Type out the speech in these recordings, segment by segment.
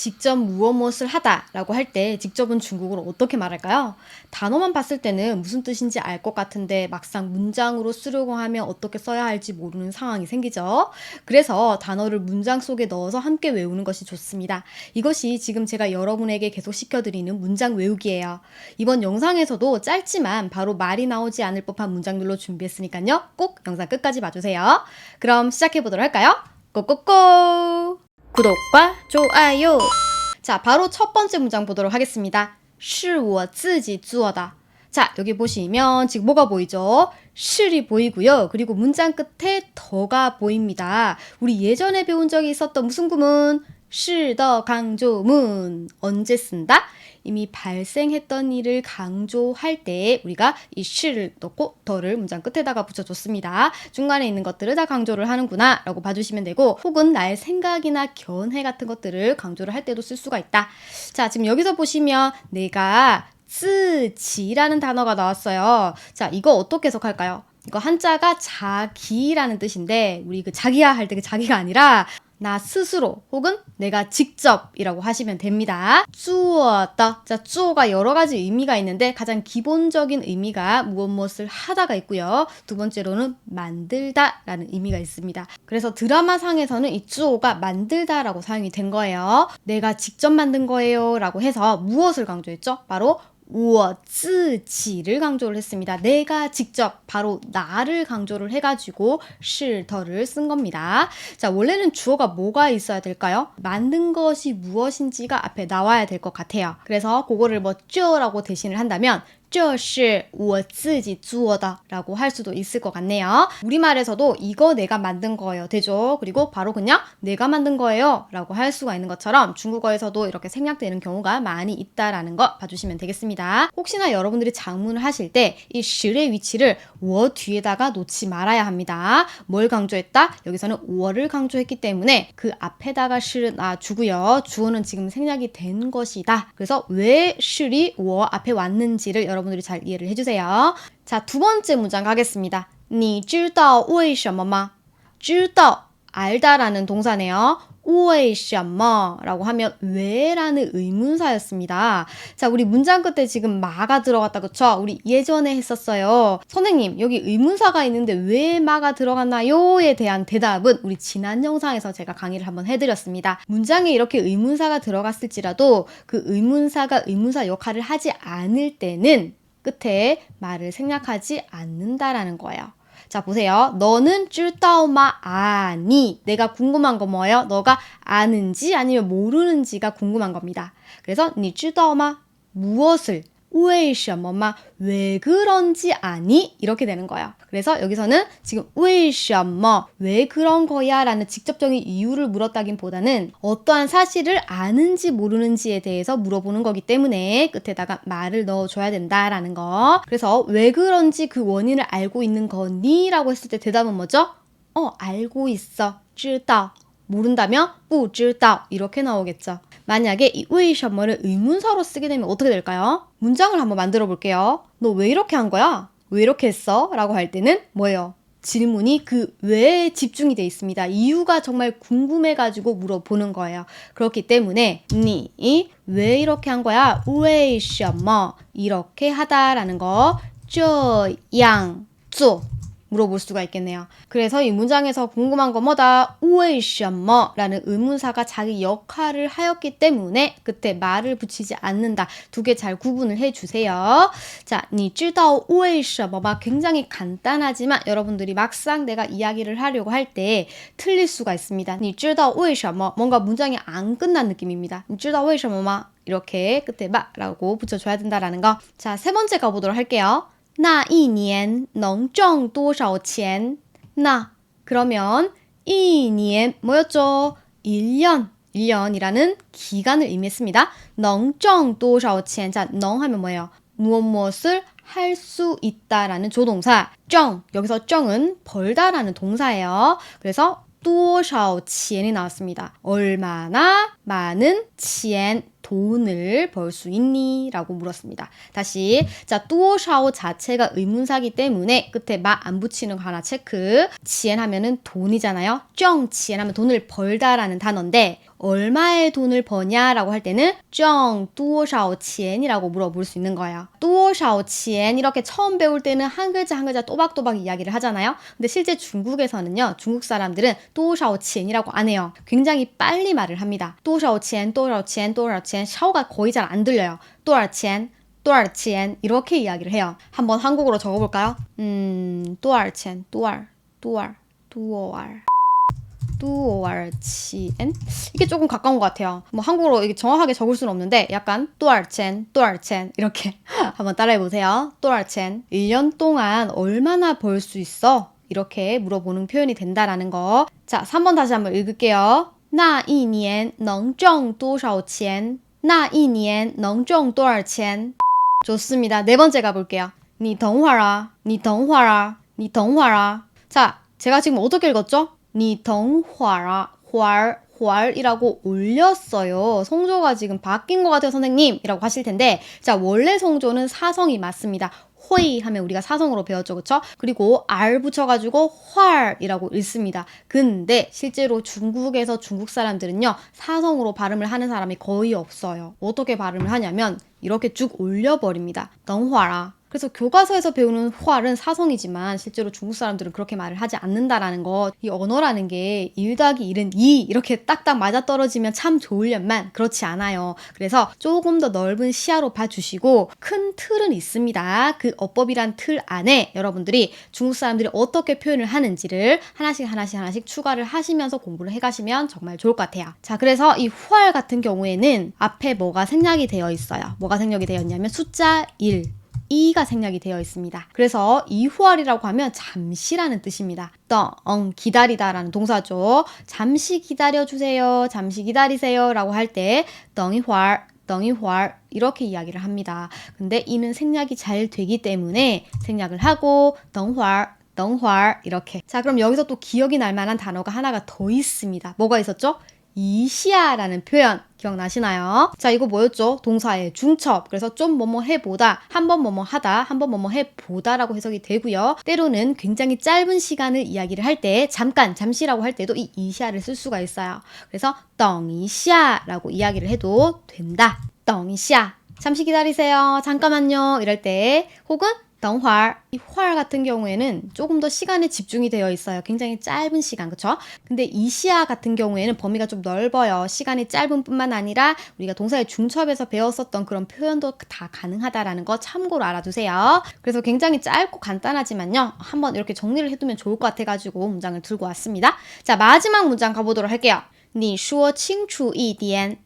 직접 무엇을 하다라고 할 때 직접은 중국어로 어떻게 말할까요? 단어만 봤을 때는 무슨 뜻인지 알 것 같은데 막상 문장으로 쓰려고 하면 어떻게 써야 할지 모르는 상황이 생기죠. 그래서 단어를 문장 속에 넣어서 함께 외우는 것이 좋습니다. 이것이 지금 제가 여러분에게 계속 시켜드리는 문장 외우기예요. 이번 영상에서도 짧지만 바로 말이 나오지 않을 법한 문장들로 준비했으니까요. 꼭 영상 끝까지 봐주세요. 그럼 시작해보도록 할까요? 고고고! 구독과 좋아요! 자, 바로 첫 번째 문장 보도록 하겠습니다. 是我自己做的. 자, 여기 보시면 지금 뭐가 보이죠? 실이 보이고요. 그리고 문장 끝에 더가 보입니다. 우리 예전에 배운 적이 있었던 무슨 구문? 是的 강조문. 언제 쓴다? 이미 발생했던 일을 강조할 때 우리가 이 실을 넣고 더를 문장 끝에다가 붙여줬습니다. 중간에 있는 것들을 다 강조를 하는구나 라고 봐주시면 되고, 혹은 나의 생각이나 견해 같은 것들을 강조를 할 때도 쓸 수가 있다. 자, 지금 여기서 보시면 내가 自己라는 단어가 나왔어요. 자, 이거 어떻게 해석할까요? 이거 한자가 자기라는 뜻인데 우리 그 자기야 할 때 그 자기가 아니라 나 스스로 혹은 내가 직접이라고 하시면 됩니다. 做的. 자, 做가 여러 가지 의미가 있는데 가장 기본적인 의미가 무엇을 하다가 있고요. 두 번째로는 만들다라는 의미가 있습니다. 그래서 드라마상에서는 이 做가 만들다라고 사용이 된 거예요. 내가 직접 만든 거예요 라고 해서 무엇을 강조했죠? 바로 我自己를 강조를 했습니다. 내가 직접 바로 나를 강조를 해가지고 是더를 쓴 겁니다. 자, 원래는 주어가 뭐가 있어야 될까요? 만든 것이 무엇인지가 앞에 나와야 될 것 같아요. 그래서 그거를 뭐 这라고 대신을 한다면 这是我自己做的라고 할 수도 있을 것 같네요. 우리말에서도 이거 내가 만든 거예요 되죠. 그리고 바로 그냥 내가 만든 거예요 라고 할 수가 있는 것처럼 중국어에서도 이렇게 생략되는 경우가 많이 있다라는 거 봐주시면 되겠습니다. 혹시나 여러분들이 장문을 하실 때 이 실의 위치를 我 뒤에다가 놓지 말아야 합니다. 뭘 강조했다? 여기서는 我를 강조했기 때문에 그 앞에다가 실을 놔주고요. 주어는 지금 생략이 된 것이다. 그래서 왜 실이 我 앞에 왔는지를 여러분들이 잘 이해를 해주세요. 자, 두 번째 문장 가겠습니다. 你知道为什么吗? 知道, 알다라는 동사네요. 为什么라고 하면 왜 라는 의문사였습니다. 자, 우리 문장 끝에 지금 마가 들어갔다, 그쵸? 우리 예전에 했었어요. 선생님, 여기 의문사가 있는데 왜 마가 들어갔나요? 에 대한 대답은 우리 지난 영상에서 제가 강의를 한번 해드렸습니다. 문장에 이렇게 의문사가 들어갔을지라도 그 의문사가 의문사 역할을 하지 않을 때는 끝에 말을 생략하지 않는다라는 거예요. 자, 보세요. 너는 知道吗? 아니. 내가 궁금한 거 뭐예요? 너가 아는지 아니면 모르는지가 궁금한 겁니다. 그래서 你知道吗? 무엇을? 为什么吗? 왜 그런지 아니? 이렇게 되는 거예요. 그래서 여기서는 지금 为什么? 왜 그런 거야? 라는 직접적인 이유를 물었다기보다는 어떠한 사실을 아는지 모르는지에 대해서 물어보는 거기 때문에 끝에다가 말을 넣어줘야 된다라는 거. 그래서 왜 그런지 그 원인을 알고 있는 거니? 라고 했을 때 대답은 뭐죠? 알고 있어. 知道. 모른다면 不知道 이렇게 나오겠죠. 만약에 이 为什么를 의문사로 쓰게 되면 어떻게 될까요? 문장을 한번 만들어 볼게요. 너 왜 이렇게 한 거야? 왜 이렇게 했어? 라고 할 때는 뭐예요? 질문이 그 왜에 집중이 돼 있습니다. 이유가 정말 궁금해가지고 물어보는 거예요. 그렇기 때문에 你왜 이렇게 한 거야? 为什么 이렇게 하다라는 거 这样做 물어볼 수가 있겠네요. 그래서 이 문장에서 궁금한 거 뭐다? 为什么라는 의문사가 자기 역할을 하였기 때문에 끝에 말을 붙이지 않는다. 두 개 잘 구분을 해주세요. 자, 你知道为什么막 굉장히 간단하지만 여러분들이 막상 내가 이야기를 하려고 할 때 틀릴 수가 있습니다. 你知道为什么 뭔가 문장이 안 끝난 느낌입니다. 你知道为什么吗? 이렇게 끝에 라고 붙여줘야 된다라는 거. 자, 세 번째 가보도록 할게요. 那一年能挣多少钱? 나 그러면 一年뭐였죠? 1년 1년이라는 기간을 의미했습니다. 能挣多少钱? 자, 能 하면 뭐예요? 무엇을 할 수 있다라는 조동사 挣 여기서 挣은 벌다라는 동사예요. 그래서 多少钱이 나왔습니다. 얼마나 많은 钱 돈을 벌 수 있니? 라고 물었습니다. 다시 자, 多少 자체가 의문사기 때문에 끝에 마 안 붙이는 거 하나 체크. 钱 하면은 돈이잖아요. 挣钱 하면 돈을 벌다라는 단어인데 얼마의 돈을 버냐라고 할 때는 挣多少钱이라고 물어볼 수 있는 거예요. 多少钱이렇게 처음 배울 때는 한 글자 한 글자 또박또박 이야기를 하잖아요. 근데 실제 중국에서는요. 중국 사람들은 多少钱이라고 안 해요. 굉장히 빨리 말을 합니다. 多少钱多少钱多少钱 샤오가 거의 잘 안 들려요. 多少钱多少钱 이렇게 이야기를 해요. 한번 한국어로 적어볼까요? 多少钱多少多少钱 이게 조금 가까운 것 같아요. 뭐 한국어로 이게 정확하게 적을 수는 없는데 약간 多少钱이렇게 한번 따라해보세요. 多少钱 1년 동안 얼마나 벌 수 있어? 이렇게 물어보는 표현이 된다라는 거. 자, 3번 다시 한번 읽을게요. 那一年能挣多少钱?那一年能挣多少钱? 좋습니다. 네 번째 가볼게요. 你等会儿啊,你等会儿啊,你等会儿啊. 자, 제가 지금 어떻게 읽었죠? 你等会儿啊,会儿이라고 올렸어요. 성조가 지금 바뀐 것 같아요, 선생님. 이라고 하실 텐데, 자, 원래 성조는 사성이 맞습니다. 회의 하면 우리가 사성으로 배웠죠, 그쵸? 그리고 알 붙여가지고 활이라고 읽습니다. 근데 실제로 중국에서 중국 사람들은요, 사성으로 발음을 하는 사람이 거의 없어요. 어떻게 발음을 하냐면 이렇게 쭉 올려버립니다. 等会儿啊. 그래서 교과서에서 배우는 활은 사성이지만 실제로 중국 사람들은 그렇게 말을 하지 않는다라는 것. 이 언어라는 게 1 더하기 1은 2 이렇게 딱딱 맞아떨어지면 참 좋으련만 그렇지 않아요. 그래서 조금 더 넓은 시야로 봐주시고 큰 틀은 있습니다. 그 어법이란 틀 안에 여러분들이 중국 사람들이 어떻게 표현을 하는지를 하나씩 추가를 하시면서 공부를 해가시면 정말 좋을 것 같아요. 자, 그래서 이 활 같은 경우에는 앞에 뭐가 생략이 되어 있어요. 뭐가 생략이 되어 있냐면 숫자 1. 2가 생략이 되어 있습니다. 그래서 이후알이라고 하면 잠시라는 뜻입니다. 기다리다라는 동사죠. 잠시 기다려주세요. 잠시 기다리세요. 라고 할 때 덩이활 이렇게 이야기를 합니다. 근데 이는 생략이 잘 되기 때문에 생략을 하고 덩활 이렇게. 자, 그럼 여기서 또 기억이 날 만한 단어가 하나가 더 있습니다. 뭐가 있었죠? 이시야라는 표현 기억나시나요? 자, 이거 뭐였죠? 동사의 중첩. 그래서 좀 뭐뭐 해보다, 한번 뭐뭐 하다, 한번 뭐뭐 해보다라고 해석이 되고요. 때로는 굉장히 짧은 시간을 이야기를 할 때 잠시라고 할 때도 이 이시야를 쓸 수가 있어요. 그래서 等一下라고 이야기를 해도 된다. 等一下. 잠시 기다리세요. 잠깐만요. 이럴 때 혹은 等会儿. 이 활 같은 경우에는 조금 더 시간에 집중이 되어 있어요. 굉장히 짧은 시간, 그쵸? 근데 이시야 같은 경우에는 범위가 좀 넓어요. 시간이 짧은 뿐만 아니라 우리가 동사의 중첩에서 배웠었던 그런 표현도 다 가능하다라는 거 참고로 알아두세요. 그래서 굉장히 짧고 간단하지만요. 한번 이렇게 정리를 해두면 좋을 것 같아가지고 문장을 들고 왔습니다. 자, 마지막 문장 가보도록 할게요. 你说清楚一点.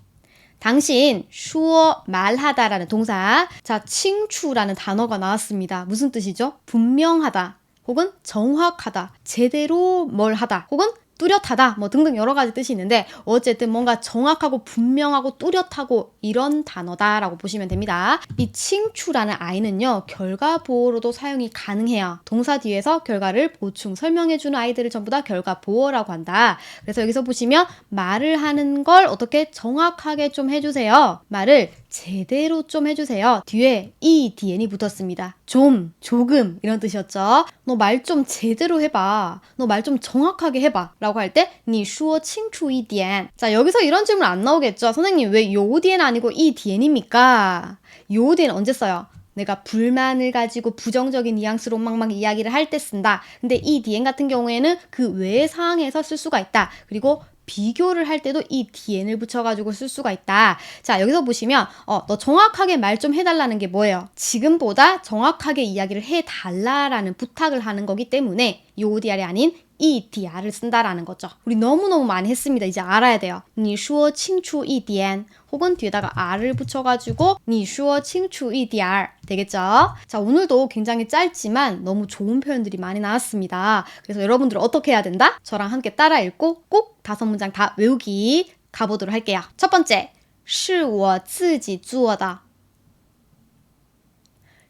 당신, 슈어, 말하다라는 동사. 자, 칭추라는 단어가 나왔습니다. 무슨 뜻이죠? 분명하다, 혹은 정확하다, 제대로 뭘 하다, 혹은 뚜렷하다, 뭐 등등 여러 가지 뜻이 있는데 어쨌든 뭔가 정확하고 분명하고 뚜렷하고 이런 단어다라고 보시면 됩니다. 이 칭추라는 아이는요, 결과 보어로도 사용이 가능해요. 동사 뒤에서 결과를 보충 설명해주는 아이들을 전부 다 결과 보어라고 한다. 그래서 여기서 보시면 말을 하는 걸 어떻게 정확하게 좀 해주세요. 말을 제대로 좀 해주세요. 뒤에 EDN이 붙었습니다. 좀, 조금 이런 뜻이었죠. 너 말 좀 제대로 해봐. 너 말 좀 정확하게 해봐. 라고 할 때 你说清楚一点. 자, 여기서 이런 질문 안 나오겠죠. 선생님 왜 요디엔 아니고 EDN입니까? 요디엔 언제 써요? 내가 불만을 가지고 부정적인 뉘앙스로 막 이야기를 할 때 쓴다. 근데 EDN 같은 경우에는 그 외의 상황에서 쓸 수가 있다. 그리고 비교를 할 때도 이 DN을 붙여가지고 쓸 수가 있다. 자, 여기서 보시면 너 정확하게 말 좀 해달라는 게 뭐예요? 지금보다 정확하게 이야기를 해달라라는 부탁을 하는 거기 때문에 이 ODR이 아닌 이 DR을 쓴다라는 거죠. 우리 너무너무 많이 했습니다. 이제 알아야 돼요. 你说清楚一点 혹은 뒤에다가 R을 붙여가지고 你说清楚一点 되겠죠? 자, 오늘도 굉장히 짧지만 너무 좋은 표현들이 많이 나왔습니다. 그래서 여러분들 어떻게 해야 된다? 저랑 함께 따라 읽고 꼭 5문장 다 외우기 가보도록 할게요. 첫 번째, 是我自己做的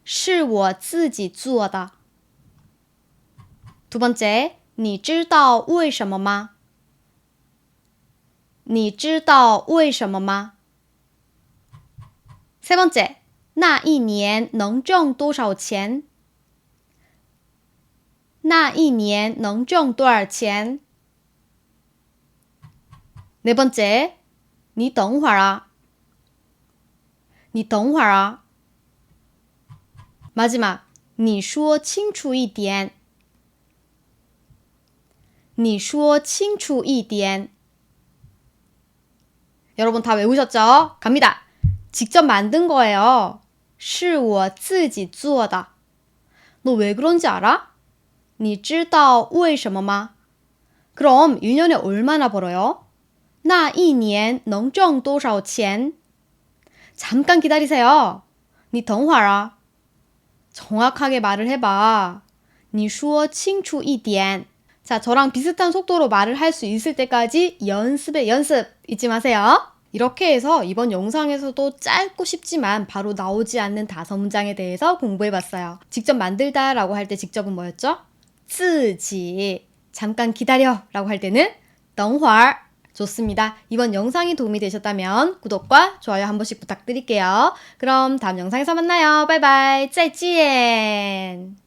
是我自己做的 두 번째, 你知道为什么吗你知道为什么吗 세 번째, 那一年能挣多少钱那一年能挣多少钱 네 번째, 你等会儿啊你等会儿啊 마지막 你说清楚一点你说清楚一点 여러분 다 외우셨죠? 갑니다. 직접 만든 거예요. 是我自己做的. 너 왜 그런지 알아? 你知道为什么吗? 그럼 1년에 얼마나 벌어요? 那一年能挣多少钱? 잠깐 기다리세요. 你等会儿啊. 정확하게 말을 해봐. 你说清楚一点. 자, 저랑 비슷한 속도로 말을 할 수 있을 때까지 연습에 연습 잊지 마세요. 이렇게 해서 이번 영상에서도 짧고 쉽지만 바로 나오지 않는 5문장에 대해서 공부해봤어요. 직접 만들다 라고 할 때 직접은 뭐였죠? 自己 잠깐 기다려 라고 할 때는 等会儿 좋습니다. 이번 영상이 도움이 되셨다면 구독과 좋아요 한 번씩 부탁드릴게요. 그럼 다음 영상에서 만나요. 바이바이. 再见.